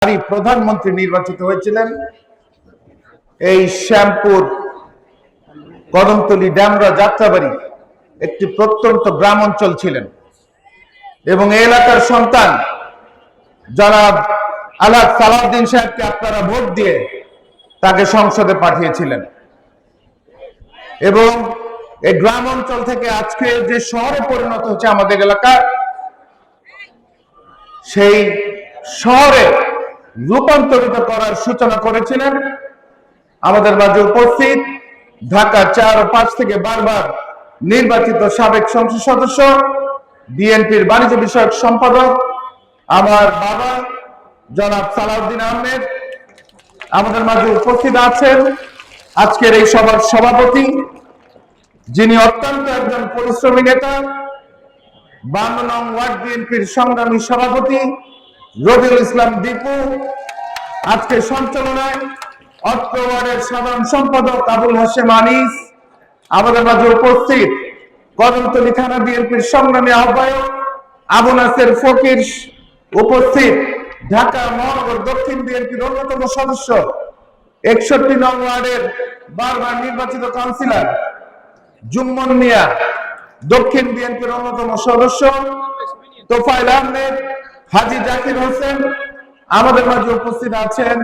প্রধানমন্ত্রী নির্বাচিত হয়েছিলেন এই শ্যামপুর কদমতলী ড্যামরা যাত্রাবাড়ি একটি প্রত্যন্ত গ্রাম অঞ্চল ছিলেন এবং এই এলাকার সন্তান জনাব আলহাজ সালাউদ্দিন সাহেবকে আপনারা ভোট দিয়ে তাকে সংসদে পাঠিয়েছিলেন এবং এই গ্রাম অঞ্চল থেকে আজকে যে শহরে পরিণত হচ্ছে আমাদের এলাকা, সেই শহরে রূপান্তরিত করার সূচনা করেছিলেন আমাদের মাঝে উপস্থিত ঢাকা ৪ ও ৫ থেকে বারবার নির্বাচিত সাবেক সংসদ সদস্য, বিএনপির বাণিজ্য বিষয়ক সম্পাদক আমার বাবা জনাব সালাউদ্দিন আহমেদ। আমাদের মাঝে উপস্থিত আছেন আজকের এই সভার সভাপতি, যিনি অত্যন্ত একজন পরিশ্রমী নেতা, ৫২ নং ওয়ার্ড বিএনপির সংগ্রামী সভাপতি রবিউল ইসলাম দীপু। আজকে সঞ্চালনায় অত্র ওয়ার্ডের সাধারণ সম্পাদক আবুল হাশেম আনিস। আমাদের মাঝে উপস্থিত কদমতলী থানা বিএনপির সংগ্রামী আহ্বায়ক আবু নাসের ফকির, উপস্থিত ঢাকা মহানগর দক্ষিণ বিএনপির অন্যতম সদস্য ৬১ নং ওয়ার্ডের বারবার নির্বাচিত কাউন্সিলর জুম্মন মিয়া, দক্ষিণ বিএনপির অন্যতম সদস্য তোফায়েল আহমেদ, হাজী জাকির হোসেন। আমাদের মাঝে উপস্থিত আছেন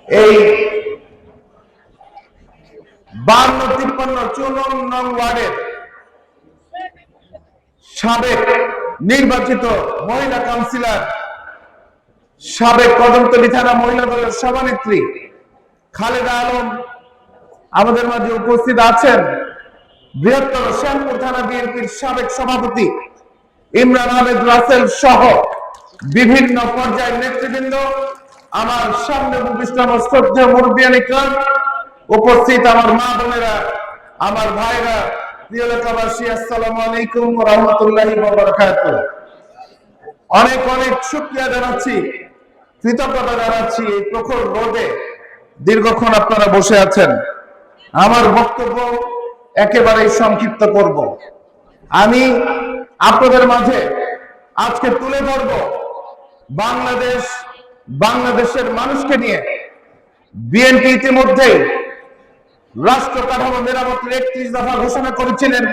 এই ৫২, ৫৩, ৫৪ নং ওয়ার্ডের সাবেক নির্বাচিত মহিলা কাউন্সিলর, সাবেক কদমতলী থানা মহিলা দলের সভানেত্রী খালেদা আলম। আমাদের মাঝে উপস্থিত আছেন বৃহত্তর শ্যামপুর থানা বিএনপির সাবেক সভাপতি ইমরান আহমেদ রাসেল সহ বিভিন্ন পর্যায়ের নেতৃবৃন্দ। আমার সামনে উপবিষ্ট আমার শ্রদ্ধেয় মুরব্বিয়ান ইকরাম, উপস্থিত আমার মা বোনেরা, আমার ভাইরা, প্রিয় এলাকাবাসী, আসসালামু আলাইকুম ওয়া রাহমাতুল্লাহি ওয়া বারাকাতুহু। অনেক অনেক শুকরিয়া জানাচ্ছি, কৃতজ্ঞতা জানাচ্ছি এই প্রখর রোদে দীর্ঘক্ষণ আপনারা বসে আছেন। আমার বক্তব্য একেবারেই সংক্ষিপ্ত করব। আমি আপনাদের মাঝে আজকে তুলে ধরব বাংলাদেশের মানুষকে নিয়ে বিএনপি ইতিমধ্যে রাষ্ট্র কাঠামো মেরামতের ৩১ দফা ঘোষণা করেছিলেন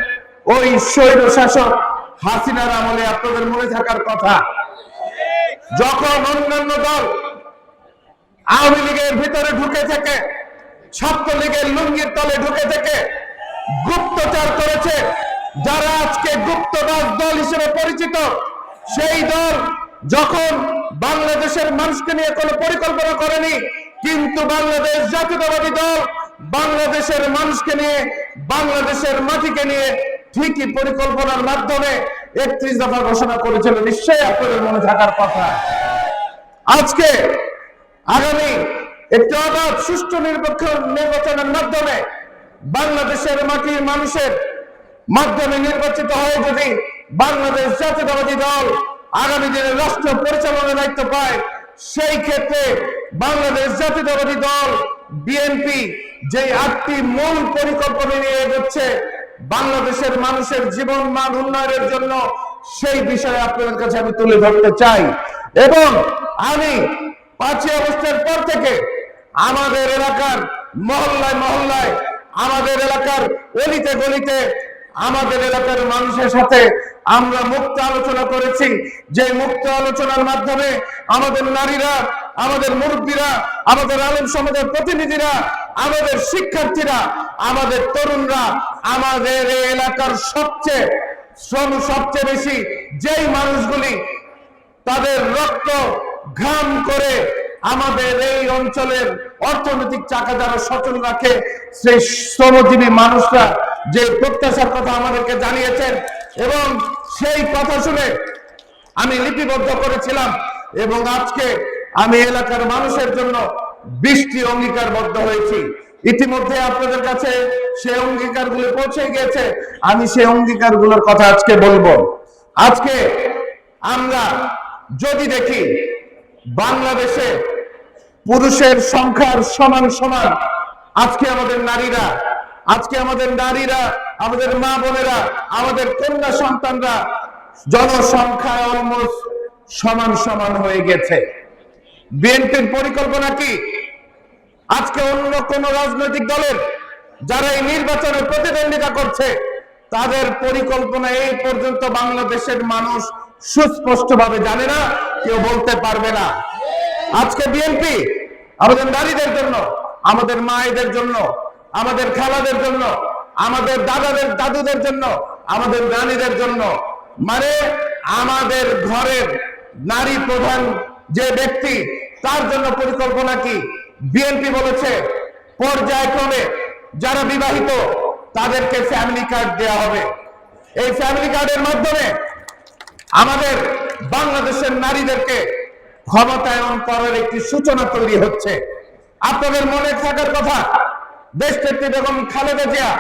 ওই স্বৈর শাসক হাসিনার আমলে। আপনাদের মনে থাকার কথা, যখন অন্যান্য দল আওয়ামী লীগের ভিতরে ঢুকে থেকে, ছাত্রলীগের লুঙ্গির তলে ঢুকে থেকে গুপ্তচর করেছে, যারা আজকে গুপ্তবাজ দল হিসেবে পরিচিত, সেই দল যখন বাংলাদেশের মানুষকে নিয়ে কোনো পরিকল্পনা করেনি, কিন্তু বাংলাদেশ জাতীয়তাবাদী দল বাংলাদেশের মানুষকে নিয়ে, বাংলাদেশের মাটিকে নিয়ে ঠিকই পরিকল্পনার মাধ্যমে ৩১ দফা ঘোষণা করেছিল। নিশ্চয়ই আপনাদের মনে থাকার কথা। আজকে আগামী একটি অবাধ সুষ্ঠু নিরপেক্ষ নির্বাচনের মাধ্যমে বাংলাদেশের মাটির মানুষের মাধ্যমে নির্বাচিত হয়ে যদি বাংলাদেশ জাতীয়তাবাদী দল আগামী দিনে রাষ্ট্র পরিচালনার দায়িত্ব পায়, সেই ক্ষেত্রে বাংলাদেশ জাতীয়তাবাদী দল বিএনপি যে ৮টি মূল পরিকল্পনা নিয়ে এগোচ্ছে বাংলাদেশের মানুষের জীবন মান উন্নয়নের জন্য, সেই বিষয়ে আপনাদের কাছে আমি তুলে ধরতে চাই। এবং আমি ৫ই আগস্টের পর থেকে আমাদের এলাকার মহল্লায় মহল্লায়, আমাদের এলাকার অলিতে গলিতে, আমাদের এলাকার মানুষের সাথে আমরা মুক্ত আলোচনা করেছি। যে মুক্ত আলোচনার মাধ্যমে আমাদের নারীরা, আমাদের মুরব্বীরা, আমাদের আলেম সমাজের প্রতিনিধিরা, আমাদের শিক্ষার্থীরা, আমাদের তরুণরা, আমাদের এই এলাকার সবচেয়ে বেশি যেই মানুষগুলি তাদের রক্ত ঘাম করে আমাদের এই অঞ্চলের অর্থনৈতিক চাকা যারা সচল রাখে, সেই শ্রমজীবী মানুষরা যে প্রত্যাশার কথা আমাদেরকে জানিয়েছেন, এবং সেই কথা শুনে আমি লিপিবদ্ধ করেছিলাম, এবং আজকে আমি এলাকার মানুষের জন্য ২০টি অঙ্গীকারবদ্ধ হয়েছি। ইতিমধ্যে আপনাদের কাছে সেই অঙ্গীকারগুলো পৌঁছে গিয়েছে। আমি সেই অঙ্গীকারগুলোর কথা আজকে বলবো। আজকে আমরা যদি দেখি বাংলাদেশে পুরুষের সংখ্যার সমান সমান আজকে আমাদের নারীরা, আমাদের মা বোনেরা, আমাদের কন্যা সন্তানরা জনসংখ্যায় অলমোস্ট সমান সমান হয়ে গেছে। বিএনপির পরিকল্পনা কি? আজকে অন্য কোন রাজনৈতিক দলের যারা এই নির্বাচনে প্রতিদ্বন্দ্বিতা করছে তাদের পরিকল্পনা এই পর্যন্ত বাংলাদেশের মানুষ সুস্পষ্টভাবে জানে না, কেউ বলতে পারবে না। আজকে বিএনপি আমাদের নারীদের জন্য, আমাদের মায়েদের জন্য, আমাদের খালাদের জন্য, আমাদের দাদুদের জন্য, আমাদের নানীদের জন্য, মানে আমাদের ঘরের নারী প্রধান যে ব্যক্তি তার জন্য পরিকল্পনা কি? বিএনপি বলেছে পর্যায়ক্রমে যারা বিবাহিত তাদেরকে ফ্যামিলি কার্ড দেওয়া হবে। এই ফ্যামিলি কার্ডের মাধ্যমে আমাদের বাংলাদেশের নারীদেরকে ক্ষমতায়ন করার একটি সূচনা তৈরি হচ্ছে। আপনাদের মনে থাকার কথা, দেশনেত্রী বেগম খালেদা জিয়া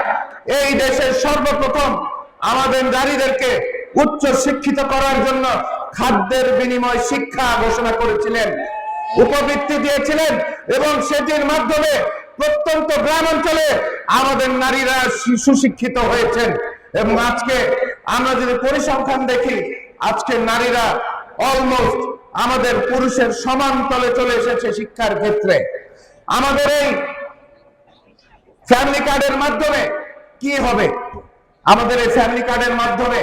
এই দেশের সর্বপ্রথম আমাদের নারীদেরকে উচ্চ শিক্ষিত করার জন্য খাদ্যের বিনিময় শিক্ষা ঘোষণা করেছিলেন, উপবৃত্তি দিয়েছিলেন, এবং সেটির মাধ্যমে প্রত্যন্ত গ্রামাঞ্চলে আমাদের নারীরা সুশিক্ষিত হয়েছেন। এবং আজকে আমরা যদি পরিসংখ্যান দেখি, আজকে নারীরা অলমোস্ট আমাদের পুরুষের সমান তলে চলে এসেছে শিক্ষার ক্ষেত্রে। আমাদের এই ফ্যামিলি কার্ডের মাধ্যমে কি হবে? আমাদের এই ফ্যামিলি কার্ডের মাধ্যমে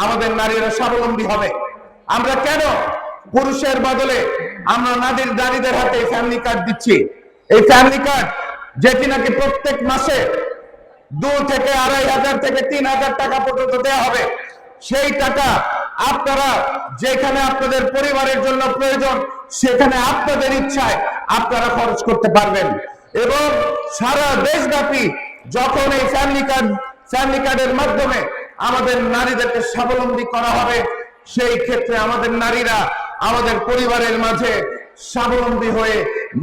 আমাদের নারীরা স্বাবলম্বী হবে। আমরা কেন পুরুষের বদলে আমরা নারীদের হাতে ফ্যামিলি কার্ড দিচ্ছি? এই ফ্যামিলি কার্ড যেটি নাকি প্রত্যেক মাসে 2 থেকে 2,500 থেকে 3,000 টাকা পর্যন্ত দেওয়া হবে, সেই টাকা আপনারা যেখানে আপনাদের পরিবারের জন্য প্রয়োজন সেখানে আপনাদের ইচ্ছায় আপনারা খরচ করতে পারবেন। এবং সারা দেশব্যাপী যখন এই ফ্যামিলি কার্ডের মাধ্যমে আমাদের নারীদেরকে স্বাবলম্বী করা হবে, সেই ক্ষেত্রে আমাদের নারীরা আমাদের পরিবারের মাঝে স্বাবলম্বী হয়ে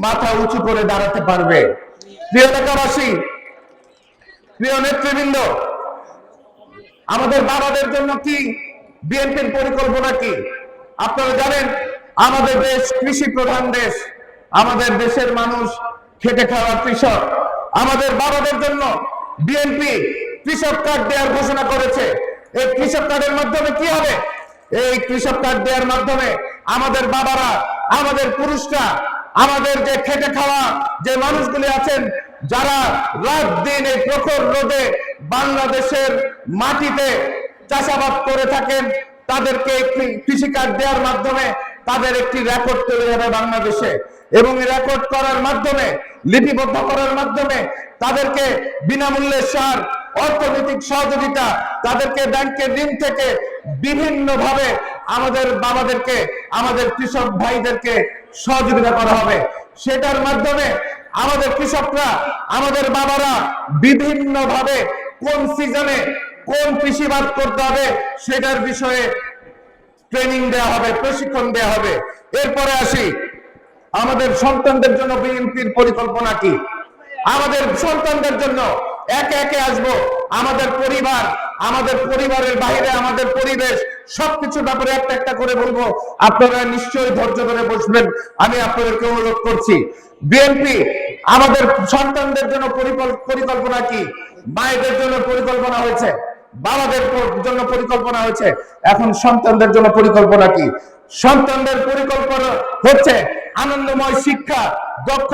মাথা উঁচু করে দাঁড়াতে পারবে। প্রিয় এলাকাবাসী, প্রিয় নেতৃবৃন্দ, আমাদের বাবাদের জন্য কি বিএনপির পরিকল্পনা কি? আপনারা জানেন আমাদের দেশ কৃষি প্রধান দেশ, আমাদের দেশের মানুষ খেটে খাওয়া কৃষক। আমাদের বাবাদের জন্য বিএনপি কৃষক কার্ড দেওয়ার ঘোষণা করেছে। এই কৃষক কার্ডের মাধ্যমে কি হবে? এই কৃষক কার্ড দেওয়ার মাধ্যমে আমাদের বাবারা, আমাদের পুরুষরা, আমাদের যে খেটে খাওয়া যে মানুষগুলি আছেন, যারা রাত দিন এই প্রখর রোদে বাংলাদেশের মাটিতে চাষাবাদ করে থাকেন, তাদেরকে কৃষি কার্ড দেওয়ার মাধ্যমে তাদের একটি রেকর্ড তৈরি হবে বাংলাদেশে। এবং এই রেকর্ড করার মাধ্যমে, লিপিবদ্ধ করার মাধ্যমে তাদেরকে বিনামূল্যে সার, অর্থনৈতিক সহযোগিতা, তাদেরকে ব্যাংকের ঋণ থেকে বিভিন্ন ভাবে আমাদের বাবাদেরকে, আমাদের কৃষক ভাইদেরকে সহযোগিতা করা হবে। সেটার মাধ্যমে আমাদের কৃষকরা, আমাদের বাবারা বিভিন্ন ভাবে কোন সিজনে কোন কৃষিবাদ করতে হবে সেটার বিষয়ে ট্রেনিং দেওয়া হবে, প্রশিক্ষণ দেওয়া হবে। এরপরে আসি আমাদের সন্তানদের জন্য বিএনপির পরিকল্পনা কি? আমাদের সন্তানদের জন্য একে একে আসবো। আমাদের পরিবার, আমাদের পরিবারের বাইরে আমাদের পরিবেশ, সবকিছু ব্যাপারে একটা একটা করে বলবো। আপনারা নিশ্চয়ই ধৈর্য ধরে বসবেন, আমি আপনাদেরকে অনুরোধ করছি। বিএনপি আমাদের সন্তানদের জন্য পরিকল্পনা কি? মায়েদের জন্য পরিকল্পনা হয়েছে, বাবাদের জন্য পরিকল্পনা হয়েছে, এখন সন্তানদের জন্য পরিকল্পনা কি? সন্তানদের পরিকল্পনা হচ্ছে আনন্দময় শিক্ষা, দক্ষ